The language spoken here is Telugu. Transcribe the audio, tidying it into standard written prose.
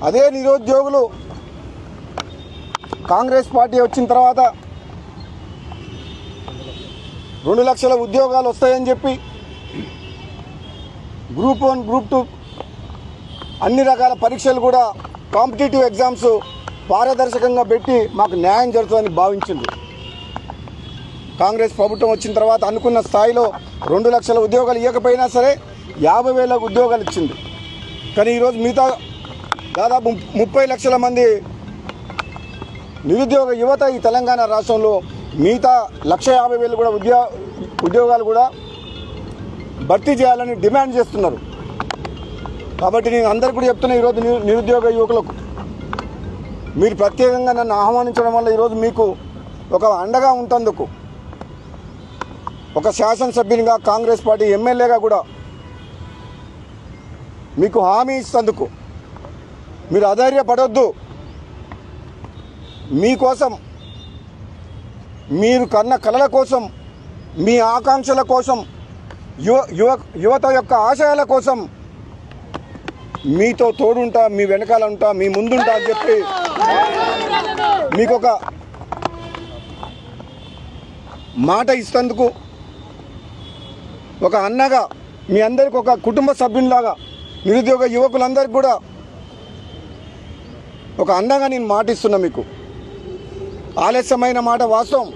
అదే నిరుద్యోగులు కాంగ్రెస్ పార్టీ వచ్చిన తర్వాత 2 లక్షల ఉద్యోగాలు వస్తాయని చెప్పి గ్రూప్ 1 గ్రూప్ 2 అన్ని రకాల పరీక్షలు కూడా కాంపిటేటివ్ ఎగ్జామ్స్ పారదర్శకంగా పెట్టి మాకు న్యాయం జరుగుతుందని భావించింది. కాంగ్రెస్ ప్రభుత్వం వచ్చిన తర్వాత అనుకున్న స్థాయిలో 2 లక్షల ఉద్యోగాలు ఇవ్వకపోయినా సరే 50,000 ఉద్యోగాలు ఇచ్చింది. కానీ ఈరోజు మిగతా దాదాపు 30 లక్షల మంది నిరుద్యోగ యువత ఈ తెలంగాణ రాష్ట్రంలో మిగతా 150,000 కూడా ఉద్యోగాలు కూడా భర్తీ చేయాలని డిమాండ్ చేస్తున్నారు. కాబట్టి నేను అందరికీ కూడా చెప్తున్నా, ఈరోజు నిరుద్యోగ యువకులకు మీరు ప్రత్యేకంగా నన్ను ఆహ్వానించడం వల్ల ఈరోజు మీకు ఒక అండగా ఉంటందుకు, ఒక శాసనసభ్యునిగా కాంగ్రెస్ పార్టీ ఎమ్మెల్యేగా కూడా మీకు హామీ ఇస్తందుకు మీరు అధైర్యపడొద్దు. మీకోసం, మీరు కన్న కలల కోసం, మీ ఆకాంక్షల కోసం, యువత యొక్క ఆశయాల కోసం మీతో తోడుంటా, మీ వెనకాల ఉంటా, మీ ముందుంటా అని చెప్పి మీకు ఒక మాట ఇస్తందుకు, ఒక అన్నగా మీ అందరికి ఒక కుటుంబ సభ్యునిలాగా నిరుద్యోగ యువకులందరికీ కూడా ఒక అండగా నేను మాటిస్తున్నా. మీకు ఆలస్యమైన మాట వాస్తవం.